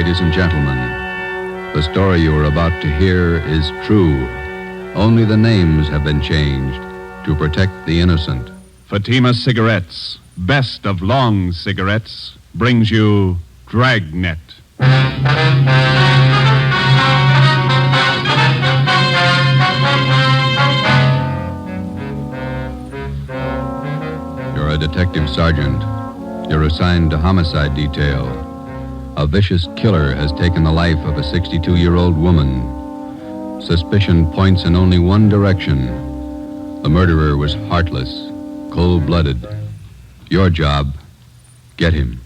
ladies and gentlemen. The story you are about to hear is true. Only the names have been changed to protect the innocent. Fatima Cigarettes, best of long cigarettes, brings you Dragnet. You're a detective sergeant. You're assigned to homicide detail. A vicious killer has taken the life of a 62-year-old woman. Suspicion points in only one direction. The murderer was heartless, cold-blooded. Your job, get him.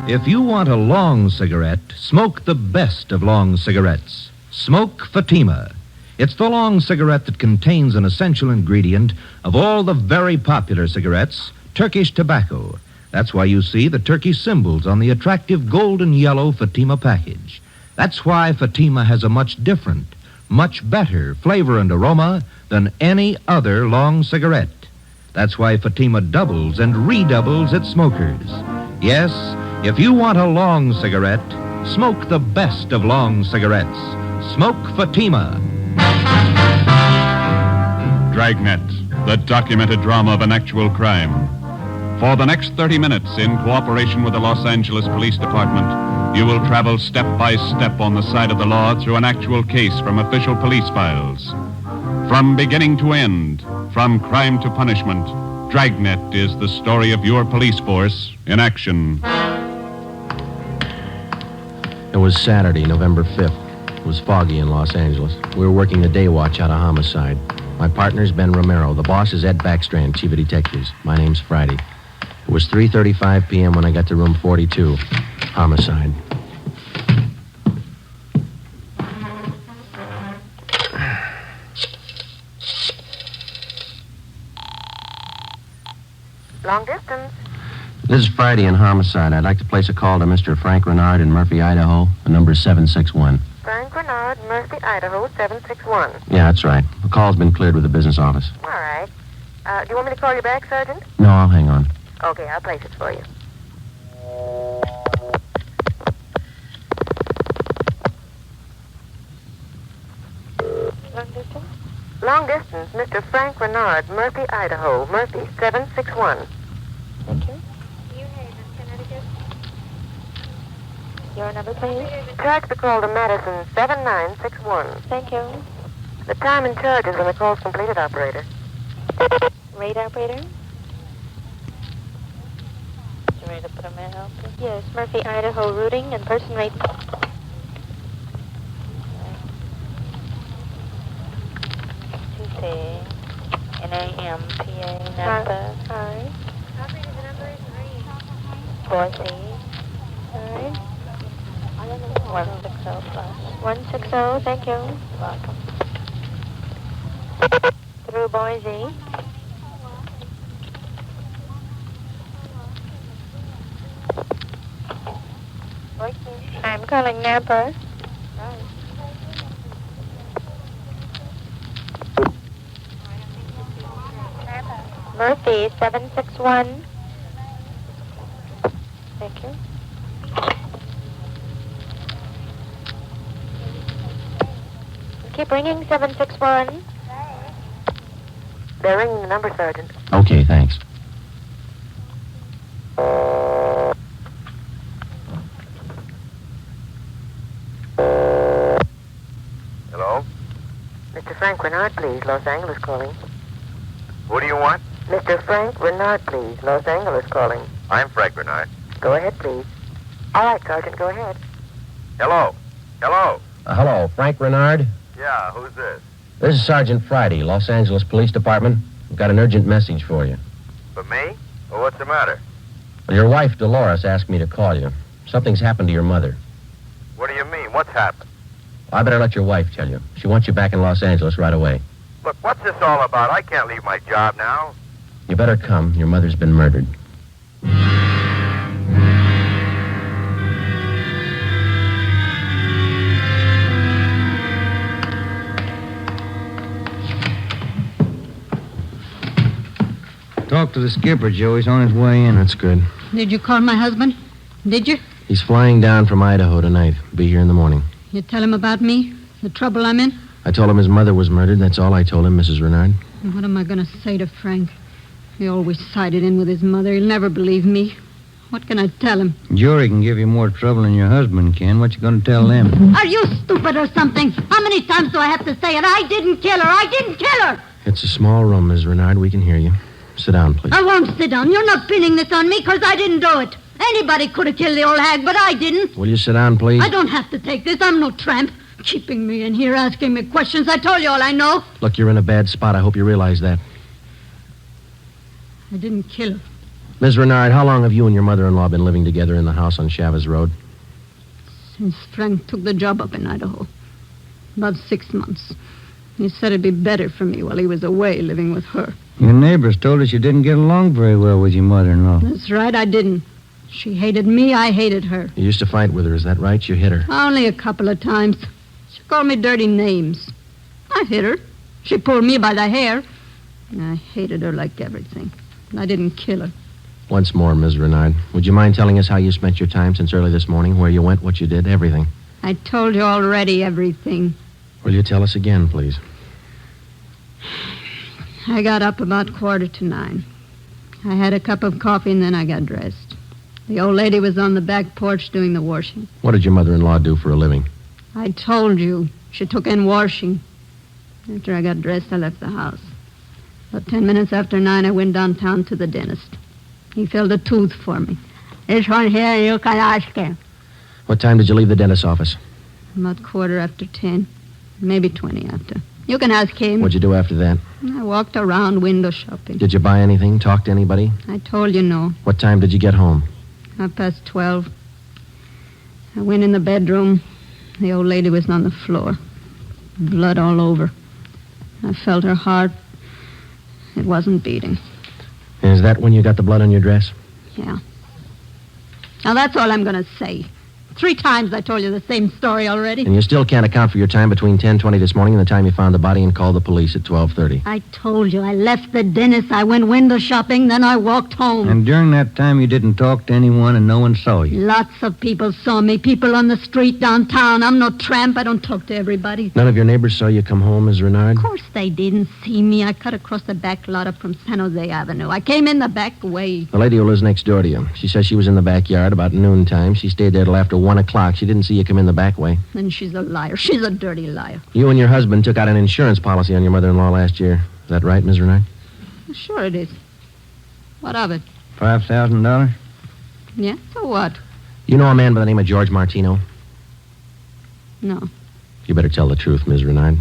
If you want a long cigarette, smoke the best of long cigarettes. Smoke Fatima. It's the long cigarette that contains an essential ingredient of all the very popular cigarettes, Turkish tobacco. That's why you see the Turkish symbols on the attractive golden yellow Fatima package. That's why Fatima has a much different, much better flavor and aroma than any other long cigarette. That's why Fatima doubles and redoubles its smokers. Yes, if you want a long cigarette, smoke the best of long cigarettes. Smoke Fatima. Dragnet, the documented drama of an actual crime. For the next 30 minutes, in cooperation with the Los Angeles Police Department, you will travel step by step on the side of the law through an actual case from official police files. From beginning to end, from crime to punishment, Dragnet is the story of your police force in action. It was Saturday, November 5th. It was foggy in Los Angeles. We were working the day watch out of homicide. My partner's Ben Romero. The boss is Ed Backstrand, chief of detectives. My name's Friday. It was 3:35 p.m. when I got to room 42. Homicide. Long distance. This is Friday in homicide. I'd like to place a call to Mr. Frank Renard in Murphy, Idaho. The number is 761. Frank Renard, Murphy, Idaho, 761. Yeah, that's right. The call's been cleared with the business office. All right. Do you want me to call you back, Sergeant? No, I'll hang on. Okay, I'll place it for you. Long distance? Long distance, Mr. Frank Renard, Murphy, Idaho, Murphy, 761. Thank you. New Haven, Connecticut. Your number, please? Charge the call to Madison, 7961. Thank you. The time and charges when the call's completed, operator. Rate, operator? You ready to put a man out? Yes, Murphy, Idaho, routing and person rate. Tuesday, NAM, PA, Napa. Hi. Operator, the number is 4C. Hi. 160 plus. 160, thank you. Welcome. Through Boise. I'm calling Napa. Murphy, 761. Thank you. Keep ringing, 761. They're ringing the number, Sergeant. Okay, thanks. Hello? Mr. Frank Renard, please. Los Angeles calling. Who do you want? Mr. Frank Renard, please. Los Angeles calling. I'm Frank Renard. Go ahead, please. All right, Sergeant, go ahead. Hello? Hello? Hello, Frank Renard. Yeah, who's this? This is Sergeant Friday, Los Angeles Police Department. We've got an urgent message for you. For me? Well, what's the matter? Well, your wife, Dolores, asked me to call you. Something's happened to your mother. What do you mean? What's happened? I better let your wife tell you. She wants you back in Los Angeles right away. Look, what's this all about? I can't leave my job now. You better come. Your mother's been murdered. Talk to the skipper, Joe. He's on his way in. That's good. Did you call my husband? Did you? He's flying down from Idaho tonight. Be here in the morning. You tell him about me? The trouble I'm in? I told him his mother was murdered. That's all I told him, Mrs. Renard. What am I going to say to Frank? He always sided in with his mother. He'll never believe me. What can I tell him? Jury can give you more trouble than your husband can. What you going to tell them? Are you stupid or something? How many times do I have to say it? I didn't kill her. I didn't kill her. It's a small room, Ms. Renard. We can hear you. Sit down, please. I won't sit down. You're not pinning this on me because I didn't do it. Anybody could have killed the old hag, but I didn't. Will you sit down, please? I don't have to take this. I'm no tramp. Keeping me in here, asking me questions. I told you all I know. Look, you're in a bad spot. I hope you realize that. I didn't kill her. Ms. Renard, how long have you and your mother-in-law been living together in the house on Chavez Road? Since Frank took the job up in Idaho. About 6 months. He said it'd be better for me while he was away living with her. Your neighbors told us you didn't get along very well with your mother-in-law. That's right, I didn't. She hated me, I hated her. You used to fight with her, is that right? You hit her. Only a couple of times. She called me dirty names. I hit her. She pulled me by the hair. I hated her like everything. I didn't kill her. Once more, Ms. Renard, would you mind telling us how you spent your time since early this morning, where you went, what you did, everything? I told you already everything. Will you tell us again, please? I got up about 9:15. I had a cup of coffee and then I got dressed. The old lady was on the back porch doing the washing. What did your mother-in-law do for a living? I told you. She took in washing. After I got dressed, I left the house. About 10 minutes after 9, I went downtown to the dentist. He filled a tooth for me. This one here, you can ask him. What time did you leave the dentist's office? About 10:15. Maybe 20 after. You can ask him. What'd you do after that? I walked around window shopping. Did you buy anything, talk to anybody? I told you no. What time did you get home? 12:30. I went in the bedroom. The old lady was on the floor. Blood all over. I felt her heart. It wasn't beating. Is that when you got the blood on your dress? Yeah. Now, that's all I'm going to say. 3 times I told you the same story already. And you still can't account for your time between 10:20 this morning and the time you found the body and called the police at 12:30. I told you. I left the dentist. I went window shopping. Then I walked home. And during that time, you didn't talk to anyone and no one saw you? Lots of people saw me. People on the street downtown. I'm no tramp. I don't talk to everybody. None of your neighbors saw you come home, Ms. Renard? Of course they didn't see me. I cut across the back lot up from San Jose Avenue. I came in the back way. The lady who lives next door to you. She says she was in the backyard about noontime. She stayed there till after 1 o'clock. She didn't see you come in the back way. Then she's a liar. She's a dirty liar. You and your husband took out an insurance policy on your mother-in-law last year. Is that right, Ms. Renard? Sure it is. What of it? $5,000? Yeah, so what? You know a man by the name of George Martino? No. You better tell the truth, Ms. Renard.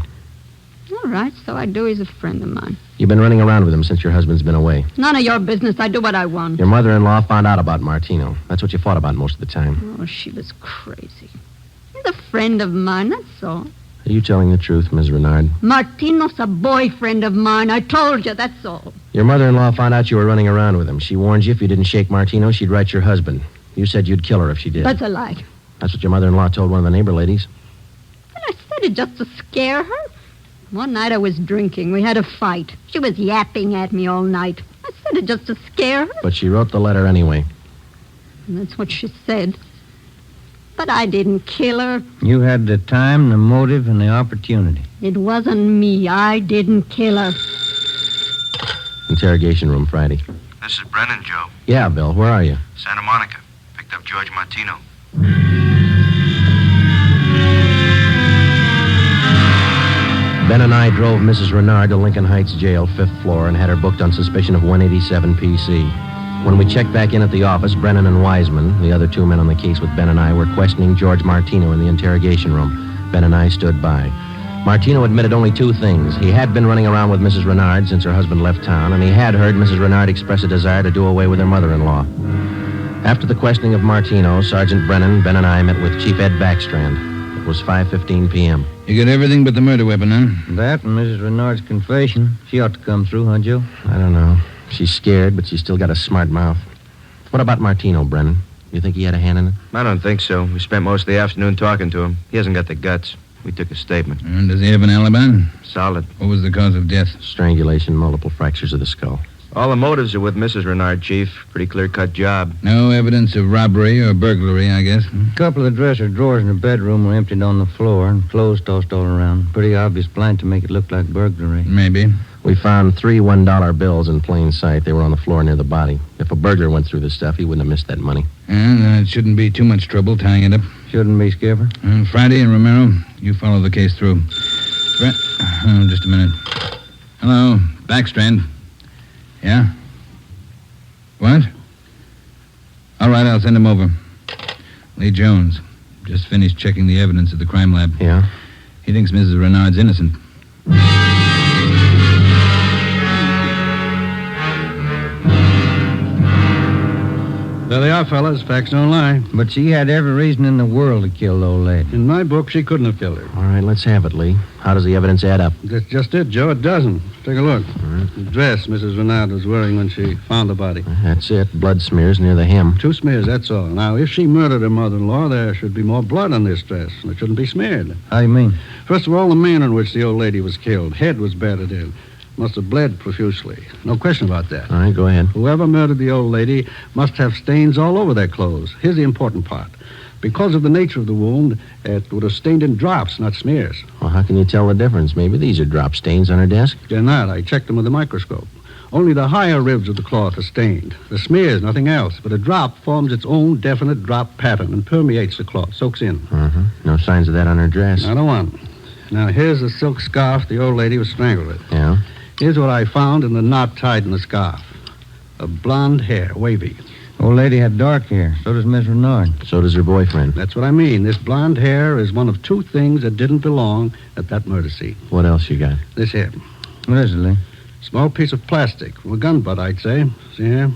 All right, so I do. He's a friend of mine. You've been running around with him since your husband's been away. None of your business. I do what I want. Your mother-in-law found out about Martino. That's what you fought about most of the time. Oh, she was crazy. He's a friend of mine, that's all. Are you telling the truth, Ms. Renard? Martino's a boyfriend of mine. I told you, that's all. Your mother-in-law found out you were running around with him. She warned you if you didn't shake Martino, she'd write your husband. You said you'd kill her if she did. That's a lie. That's what your mother-in-law told one of the neighbor ladies. And I said it just to scare her. One night I was drinking. We had a fight. She was yapping at me all night. I said it just to scare her. But she wrote the letter anyway. And that's what she said. But I didn't kill her. You had the time, the motive, and the opportunity. It wasn't me. I didn't kill her. Interrogation room, Friday. This is Brennan, Joe. Yeah, Bill. Where are you? Santa Monica. Picked up George Martino. Ben and I drove Mrs. Renard to Lincoln Heights Jail, 5th floor, and had her booked on suspicion of 187 PC. When we checked back in at the office, Brennan and Wiseman, the other 2 men on the case with Ben and I, were questioning George Martino in the interrogation room. Ben and I stood by. Martino admitted only 2 things. He had been running around with Mrs. Renard since her husband left town, and he had heard Mrs. Renard express a desire to do away with her mother-in-law. After the questioning of Martino, Sergeant Brennan, Ben and I met with Chief Ed Backstrand. It was 5:15 p.m. You got everything but the murder weapon, huh? That and Mrs. Renard's confession. She ought to come through, huh, Joe? I don't know. She's scared, but she's still got a smart mouth. What about Martino, Brennan? You think he had a hand in it? I don't think so. We spent most of the afternoon talking to him. He hasn't got the guts. We took a statement. And does he have an alibi? Solid. What was the cause of death? Strangulation, multiple fractures of the skull. All the motives are with Mrs. Renard, Chief. Pretty clear-cut job. No evidence of robbery or burglary, I guess. A couple of the dresser drawers in the bedroom were emptied on the floor and clothes tossed all around. Pretty obvious plan to make it look like burglary. Maybe. We found 3 $1 bills in plain sight. They were on the floor near the body. If a burglar went through the stuff, he wouldn't have missed that money. And it shouldn't be too much trouble tying it up. Shouldn't be, Skipper. Friday and Romero, you follow the case through. Just a minute. Hello, Backstrand. Yeah? What? All right, I'll send him over. Lee Jones. Just finished checking the evidence at the crime lab. Yeah? He thinks Mrs. Renard's innocent. There they are, fellas. Facts don't lie. But she had every reason in the world to kill the old lady. In my book, she couldn't have killed her. All right, let's have it, Lee. How does the evidence add up? That's just it, Joe. It doesn't. Take a look. The dress Mrs. Renard was wearing when she found the body. That's it. Blood smears near the hem. 2 smears, that's all. Now, if she murdered her mother-in-law, there should be more blood on this dress, and it shouldn't be smeared. How do you mean? First of all, the manner in which the old lady was killed. Head was battered in. Must have bled profusely. No question about that. All right, go ahead. Whoever murdered the old lady must have stains all over their clothes. Here's the important part. Because of the nature of the wound, it would have stained in drops, not smears. Well, how can you tell the difference? Maybe these are drop stains on her desk. They're not. I checked them with a microscope. Only the higher ribs of the cloth are stained. The smears, nothing else. But a drop forms its own definite drop pattern and permeates the cloth, soaks in. No signs of that on her dress. Not a one. Now, here's the silk scarf the old lady was strangled with. Yeah? Here's what I found in the knot tied in the scarf. A blonde hair, wavy. Old lady had dark hair. So does Miss Renard. So does her boyfriend. That's what I mean. This blonde hair is one of 2 things that didn't belong at that murder scene. What else you got? This here. What is it, Lee? Small piece of plastic from a gun butt, I'd say. See here?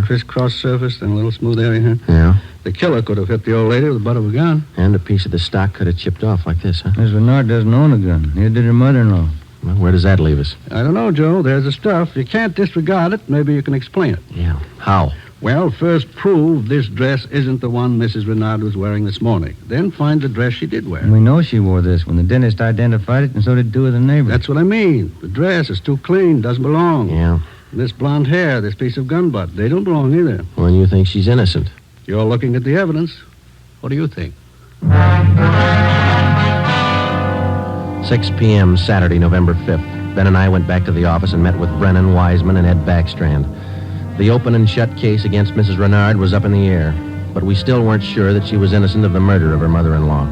Crisscross surface and a little smooth area here. Yeah? The killer could have hit the old lady with the butt of a gun. And a piece of the stock could have chipped off like this, huh? Miss Renard doesn't own a gun. Neither did her mother-in-law. Well, where does that leave us? I don't know, Joe. There's the stuff. You can't disregard it. Maybe you can explain it. Yeah. How? Well, first prove this dress isn't the one Mrs. Renard was wearing this morning. Then find the dress she did wear. We know she wore this when the dentist identified it, and so did 2 of the neighbors. That's what I mean. The dress is too clean, doesn't belong. Yeah. This blonde hair, this piece of gun butt, they don't belong either. Well, you think she's innocent? You're looking at the evidence. What do you think? 6 p.m. Saturday, November 5th. Ben and I went back to the office and met with Brennan, Wiseman, and Ed Backstrand. The open and shut case against Mrs. Renard was up in the air, but we still weren't sure that she was innocent of the murder of her mother-in-law.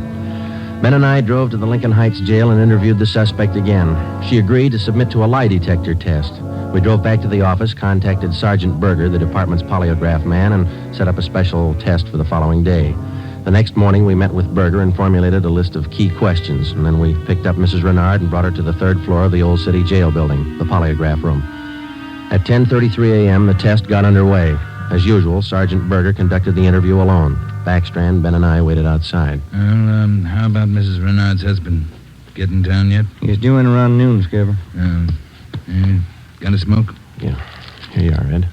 Ben and I drove to the Lincoln Heights jail and interviewed the suspect again. She agreed to submit to a lie detector test. We drove back to the office, contacted Sergeant Berger, the department's polygraph man, and set up a special test for the following day. The next morning, we met with Berger and formulated a list of key questions, and then we picked up Mrs. Renard and brought her to the 3rd floor of the Old City Jail building, the polygraph room. At 10:33 a.m., the test got underway. As usual, Sergeant Berger conducted the interview alone. Backstrand, Ben, and I waited outside. Well, how about Mrs. Renard's husband? Get in town yet? He's due in around noon, Skipper. Got a smoke? Yeah. Here you are, Ed.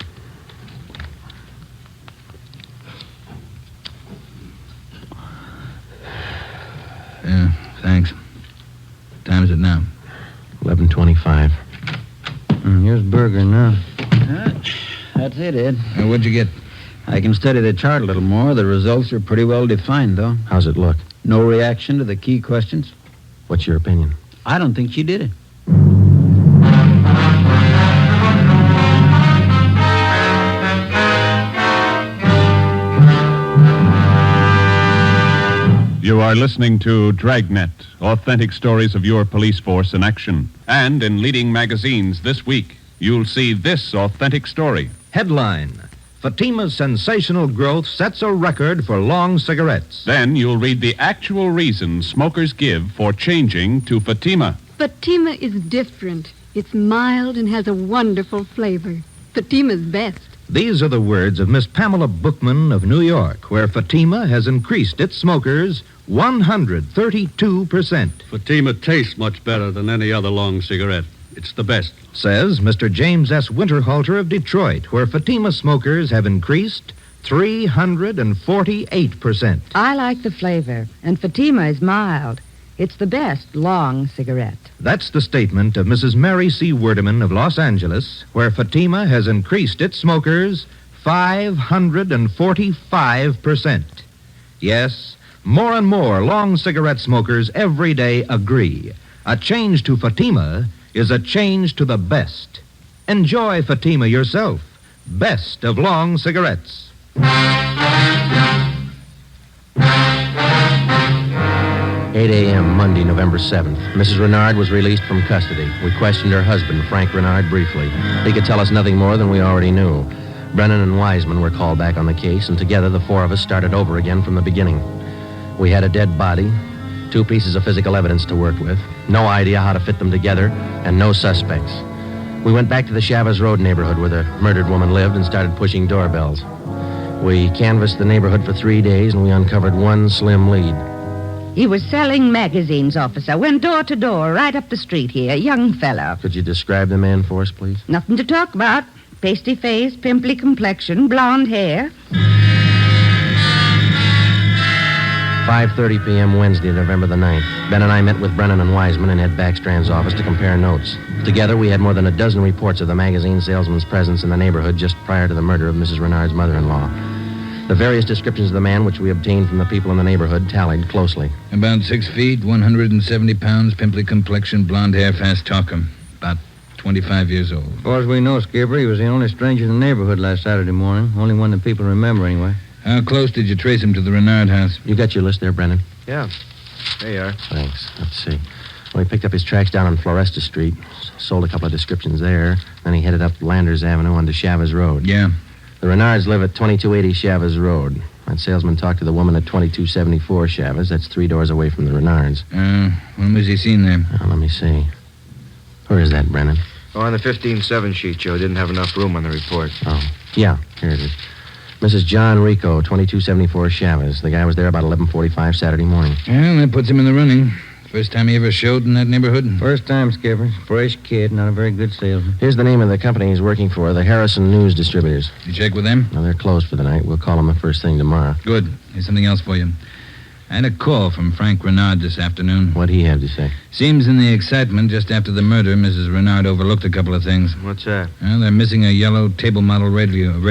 Yeah, thanks. Time is it now? 11:25. Here's Berger now. That's it, Ed. What'd you get? I can study the chart a little more. The results are pretty well defined, though. How's it look? No reaction to the key questions. What's your opinion? I don't think she did it. You are listening to Dragnet, authentic stories of your police force in action. And in leading magazines this week, you'll see this authentic story. Headline: Fatima's sensational growth sets a record for long cigarettes. Then you'll read the actual reasons smokers give for changing to Fatima. Fatima is different. It's mild and has a wonderful flavor. Fatima's best. These are the words of Miss Pamela Bookman of New York, where Fatima has increased its smokers 132%. Fatima tastes much better than any other long cigarette. It's the best. Says Mr. James S. Winterhalter of Detroit, where Fatima smokers have increased 348%. I like the flavor, and Fatima is mild. It's the best long cigarette. That's the statement of Mrs. Mary C. Werdeman of Los Angeles, where Fatima has increased its smokers 545%. Yes, more and more long cigarette smokers every day agree. A change to Fatima is a change to the best. Enjoy Fatima yourself. Best of long cigarettes. 8 a.m., Monday, November 7th. Mrs. Renard was released from custody. We questioned her husband, Frank Renard, briefly. He could tell us nothing more than we already knew. Brennan and Wiseman were called back on the case, and together the four of us started over again from the beginning. We had a dead body, 2 pieces of physical evidence to work with, no idea how to fit them together, and no suspects. We went back to the Chavez Road neighborhood where the murdered woman lived and started pushing doorbells. We canvassed the neighborhood for 3 days, and we uncovered one slim lead. He was selling magazines, officer. Went door to door, right up the street here. Young fellow. Could you describe the man for us, please? Nothing to talk about. Pasty face, pimply complexion, blonde hair. 5:30 p.m. Wednesday, November the 9th. Ben and I met with Brennan and Wiseman in Ed Backstrand's office to compare notes. Together, we had more than a dozen reports of the magazine salesman's presence in the neighborhood just prior to the murder of Mrs. Renard's mother-in-law. The various descriptions of the man which we obtained from the people in the neighborhood tallied closely. About 6 feet, 170 pounds, pimply complexion, blonde hair, fast talker. About 25 years old. As far as we know, Skipper, he was the only stranger in the neighborhood last Saturday morning. Only one that people remember, anyway. How close did you trace him to the Renard house? You got your list there, Brennan? Yeah. There you are. Thanks. Let's see. Well, he picked up his tracks down on Floresta Street, sold a couple of descriptions there, then he headed up Landers Avenue onto Chavez Road. Yeah. The Renards live at 2280 Chavez Road. That salesman talked to the woman at 2274 Chavez. That's 3 doors away from the Renards. When was he seen there? Let me see. Where is that, Brennan? Oh, on the 15-7 sheet, Joe. Didn't have enough room on the report. Oh, yeah, here it is. Mrs. John Rico, 2274 Chavez. The guy was there about 11:45 Saturday morning. Well, that puts him in the running. First time he ever showed in that neighborhood? First time, Skipper. Fresh kid, not a very good salesman. Here's the name of the company he's working for, the Harrison News Distributors. You check with them? No, they're closed for the night. We'll call them the first thing tomorrow. Good. Here's something else for you. I had a call from Frank Renard this afternoon. What'd he have to say? Seems in the excitement just after the murder, Mrs. Renard overlooked a couple of things. What's that? Well, they're missing a yellow table model radio. It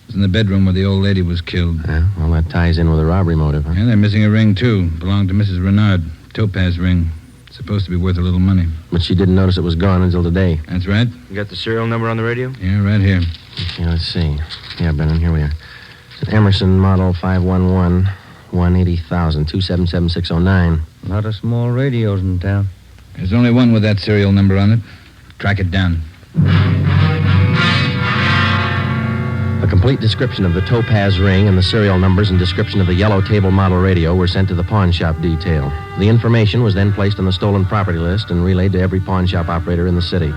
was in the bedroom where the old lady was killed. Well, that ties in with a robbery motive, huh? Yeah, they're missing a ring, too. Belonged to Mrs. Renard. Topaz ring. Supposed to be worth a little money. But she didn't notice it was gone until today. That's right. You got the serial number on the radio? Yeah, right here. Okay, let's see. Yeah, Brennan, here we are. It's an Emerson model 511, 180,000, 277609. A lot of small radios in town. There's only one with that serial number on it. Track it down. A complete description of the Topaz ring and the serial numbers and description of the yellow table model radio were sent to the pawn shop detail. The information was then placed on the stolen property list and relayed to every pawn shop operator in the city.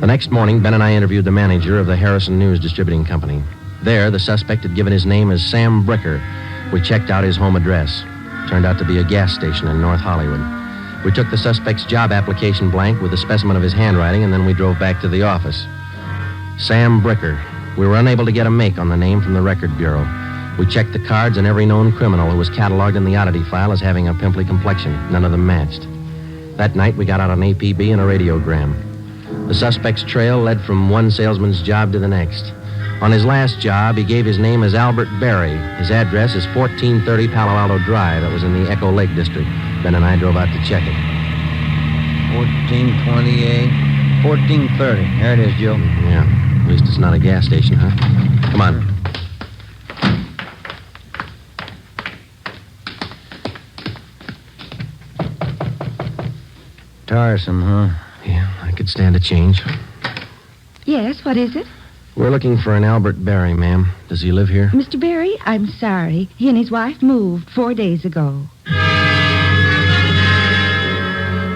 The next morning, Ben and I interviewed the manager of the Harrison News Distributing Company. There, the suspect had given his name as Sam Bricker. We checked out his home address. Turned out to be a gas station in North Hollywood. We took the suspect's job application blank with a specimen of his handwriting, and then we drove back to the office. Sam Bricker. We were unable to get a make on the name from the Record Bureau. We checked the cards, and every known criminal who was cataloged in the oddity file as having a pimply complexion. None of them matched. That night, we got out an APB and a radiogram. The suspect's trail led from one salesman's job to the next. On his last job, he gave his name as Albert Berry. His address is 1430 Palo Alto Drive. That was in the Echo Lake District. Ben and I drove out to check it. 1428, 1430. There it is, Joe. Yeah. At least it's not a gas station, huh? Come on. Tiresome, huh? Yeah, I could stand a change. Yes, what is it? We're looking for an Albert Berry, ma'am. Does he live here? Mr. Berry, I'm sorry. He and his wife moved 4 days ago.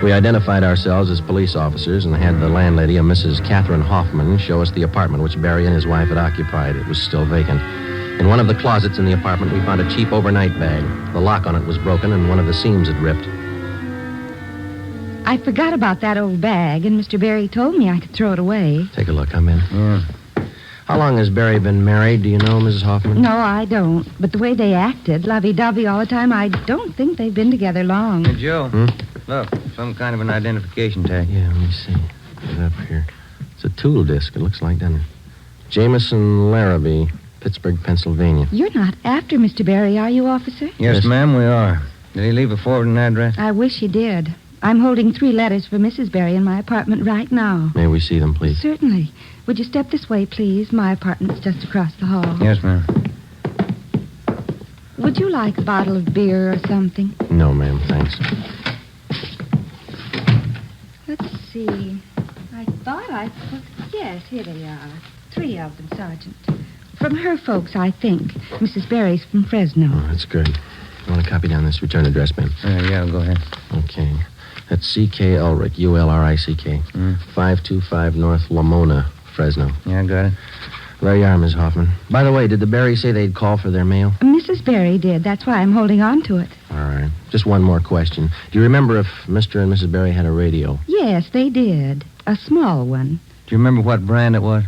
We identified ourselves as police officers and had the landlady, a Mrs. Catherine Hoffman, show us the apartment which Berry and his wife had occupied. It was still vacant. In one of the closets in the apartment, we found a cheap overnight bag. The lock on it was broken and one of the seams had ripped. I forgot about that old bag, and Mr. Berry told me I could throw it away. Take a look. I'm in. Yeah. How long has Barry been married? Do you know, Mrs. Hoffman? No, I don't. But the way they acted, lovey-dovey all the time, I don't think they've been together long. Hey, Joe. Look, some kind of an identification tag. Yeah, let me see. Put it up here. It's a tool disc, it looks like, doesn't it? Jameson Larrabee, Pittsburgh, Pennsylvania. You're not after Mr. Barry, are you, officer? Yes, ma'am, we are. Did he leave a forwarding address? I wish he did. I'm holding 3 letters for Mrs. Barry in my apartment right now. May we see them, please? Certainly. Would you step this way, please? My apartment's just across the hall. Yes, ma'am. Would you like a bottle of beer or something? No, ma'am, thanks. Let's see. I thought I put... Yes, here they are. 3 of them, Sergeant. From her folks, I think. Mrs. Barry's from Fresno. Oh, that's good. You want to copy down this return address, Ben? Yeah, go ahead. Okay. That's C.K. Ulrich, U-L-R-I-C-K. 525 North Lamona, Fresno. Yeah, I got it. There you are, Miss Hoffman. By the way, did the Barrys say they'd call for their mail? Mrs. Barry did. That's why I'm holding on to it. All right. Just one more question. Do you remember if Mr. and Mrs. Barry had a radio? Yes, they did. A small one. Do you remember what brand it was?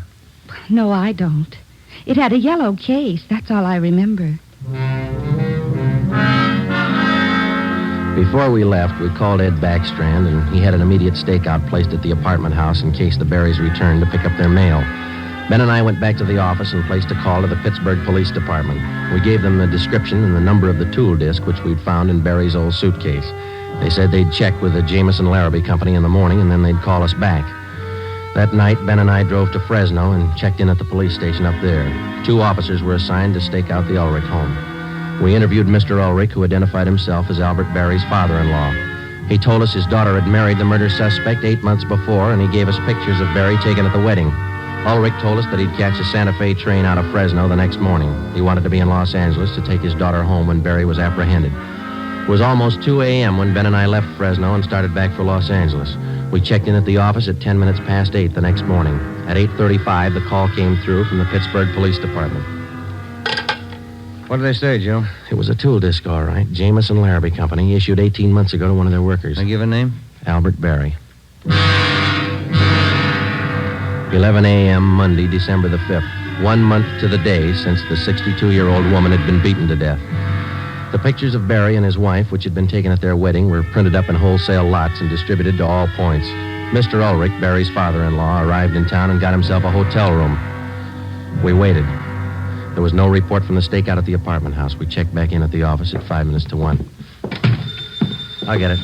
No, I don't. It had a yellow case. That's all I remember. Before we left, we called Ed Backstrand, and he had an immediate stakeout placed at the apartment house in case the Barrys returned to pick up their mail. Ben and I went back to the office and placed a call to the Pittsburgh Police Department. We gave them the description and the number of the tool disc which we'd found in Barry's old suitcase. They said they'd check with the Jameson Larrabee Company in the morning, and then they'd call us back. That night, Ben and I drove to Fresno and checked in at the police station up there. 2 officers were assigned to stake out the Ulrich home. We interviewed Mr. Ulrich, who identified himself as Albert Barry's father-in-law. He told us his daughter had married the murder suspect 8 months before, and he gave us pictures of Barry taken at the wedding. Ulrich told us that he'd catch a Santa Fe train out of Fresno the next morning. He wanted to be in Los Angeles to take his daughter home when Barry was apprehended. It was almost 2 a.m. when Ben and I left Fresno and started back for Los Angeles. We checked in at the office at 10 minutes past 8 the next morning. At 8:35, the call came through from the Pittsburgh Police Department. What did they say, Joe? It was a tool disc, all right. Jameson Larrabee Company, issued 18 months ago to one of their workers. They give a name? Albert Barry. 11 a.m. Monday, December the 5th. 1 month to the day since the 62-year-old woman had been beaten to death. The pictures of Barry and his wife, which had been taken at their wedding, were printed up in wholesale lots and distributed to all points. Mr. Ulrich, Barry's father-in-law, arrived in town and got himself a hotel room. We waited. There was no report from the stakeout at the apartment house. We checked back in at the office at 5 minutes to 1. I'll get it.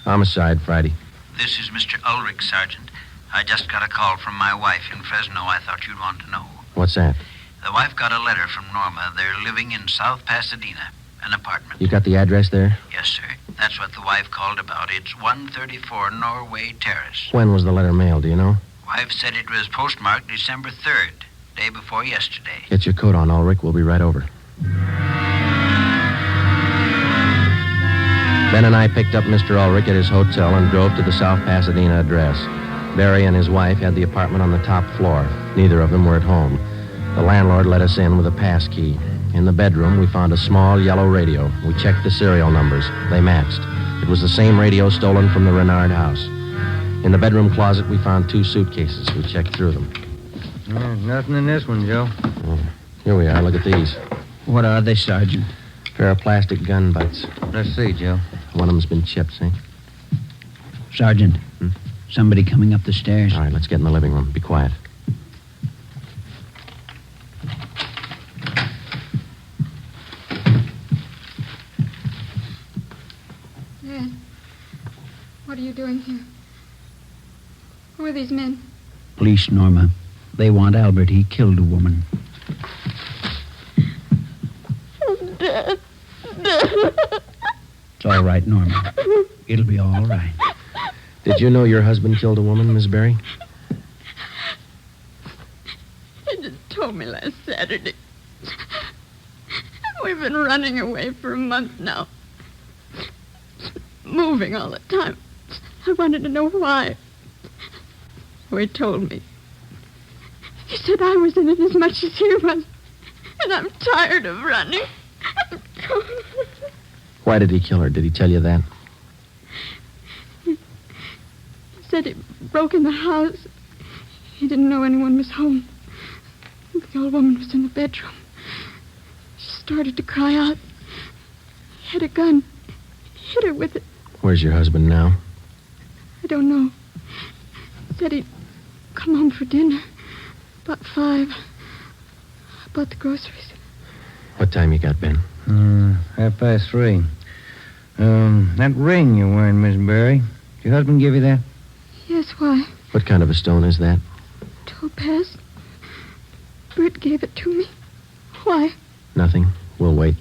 Homicide, Friday. This is Mr. Ulrich, Sergeant. I just got a call from my wife in Fresno. I thought you'd want to know. What's that? The wife got a letter from Norma. They're living in South Pasadena, an apartment. You got the address there? Yes, sir. That's what the wife called about. It's 134 Norway Terrace. When was the letter mailed, do you know? Wife said it was postmarked December 3rd, day before yesterday. Get your coat on, Ulrich. We'll be right over. Ben and I picked up Mr. Ulrich at his hotel and drove to the South Pasadena address. Barry and his wife had the apartment on the top floor. Neither of them were at home. The landlord let us in with a pass key. In the bedroom, we found a small yellow radio. We checked the serial numbers. They matched. It was the same radio stolen from the Renard house. In the bedroom closet, we found 2 suitcases. We checked through them. Nothing in this one, Joe. Here we are. Look at these. What are they, Sergeant? Pair of plastic gun butts. Let's see, Joe. One of them's been chipped, see? Sergeant, somebody coming up the stairs. All right, let's get in the living room. Be quiet. Dad, what are you doing here? Who are these men? Police, Norma. They want Albert. He killed a woman. Dad. It's all right, Norma. It'll be all right. Did you know your husband killed a woman, Miss Barry? He just told me last Saturday. We've been running away for a month now. Moving all the time. I wanted to know why. So he told me. He said I was in it as much as he was. And I'm tired of running. Why did he kill her? Did he tell you that? He said he broke in the house. He didn't know anyone was home. The old woman was in the bedroom. She started to cry out. He had a gun. He hit her with it. Where's your husband now? I don't know. He said he'd come home for dinner. About 5. I bought the groceries. What time you got, Ben? 3:30. That ring you're wearing, Miss Berry, did your husband give you that? Yes, why? What kind of a stone is that? Topaz. Bert gave it to me. Why? Nothing. We'll wait.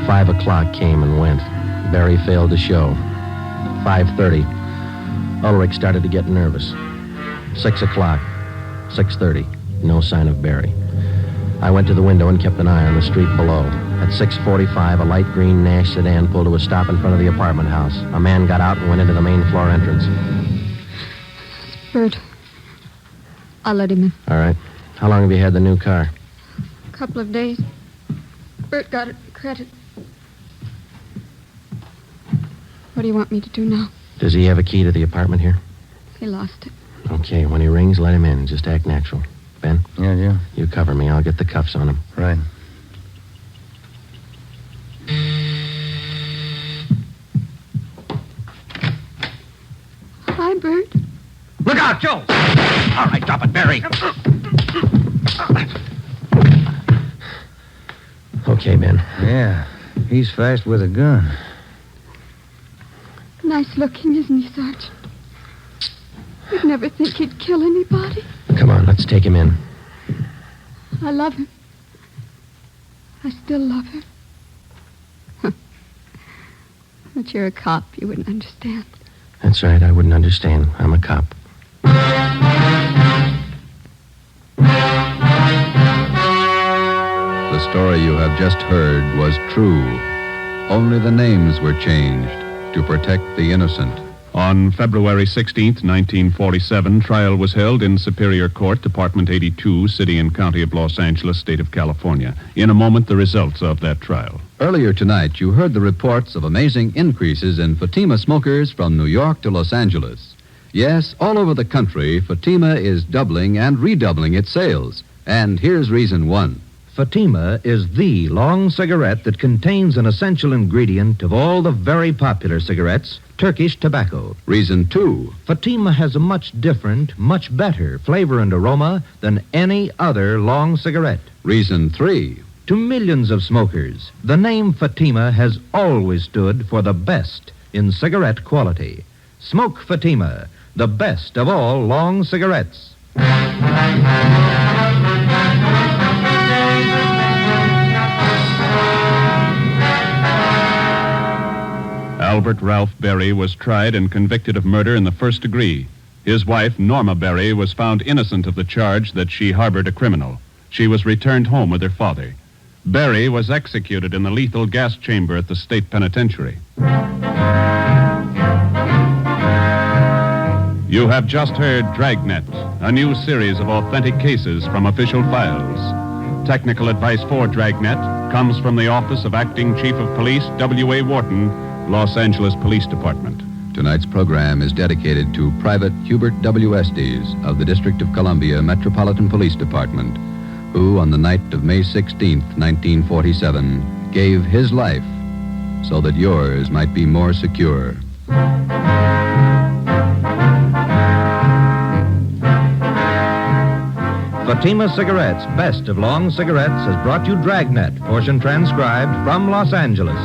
5 o'clock came and went. Barry failed to show. 5:30. Ulrich started to get nervous. 6 o'clock. 6:30. No sign of Barry. I went to the window and kept an eye on the street below. At 6:45, a light green Nash sedan pulled to a stop in front of the apartment house. A man got out and went into the main floor entrance. Bert. I'll let him in. All right. How long have you had the new car? A couple of days. Bert got it credit. What do you want me to do now? Does he have a key to the apartment here? He lost it. Okay, when he rings, let him in. Just act natural. Ben? Yeah. You cover me. I'll get the cuffs on him. Right. Hi, Bert. Look out, Joe! All right, drop it, Barry. Okay, Ben. Yeah, he's fast with a gun. Nice looking, isn't he, Sergeant? You'd never think he'd kill anybody. Come on, let's take him in. I love him. I still love him. But you're a cop. You wouldn't understand. That's right, I wouldn't understand. I'm a cop. The story you have just heard was true. Only the names were changed to protect the innocent. On February 16th, 1947, trial was held in Superior Court, Department 82, City and County of Los Angeles, State of California. In a moment, the results of that trial. Earlier tonight, you heard the reports of amazing increases in Fatima smokers from New York to Los Angeles. Yes, all over the country, Fatima is doubling and redoubling its sales. And here's reason 1. Fatima is the long cigarette that contains an essential ingredient of all the very popular cigarettes, Turkish tobacco. Reason 2. Fatima has a much different, much better flavor and aroma than any other long cigarette. Reason 3. To millions of smokers, the name Fatima has always stood for the best in cigarette quality. Smoke Fatima, the best of all long cigarettes. Albert Ralph Berry was tried and convicted of murder in the first degree. His wife, Norma Berry, was found innocent of the charge that she harbored a criminal. She was returned home with her father. Berry was executed in the lethal gas chamber at the state penitentiary. You have just heard Dragnet, a new series of authentic cases from official files. Technical advice for Dragnet comes from the Office of Acting Chief of Police W.A. Wharton, Los Angeles Police Department. Tonight's program is dedicated to Private Hubert W. Estes of the District of Columbia Metropolitan Police Department, who on the night of May 16th, 1947, gave his life so that yours might be more secure. Fatima Cigarettes, best of long cigarettes, has brought you Dragnet, portion transcribed from Los Angeles.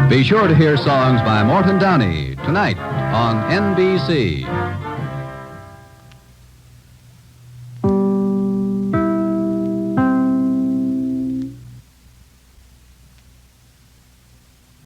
Be sure to hear songs by Morton Downey tonight on NBC.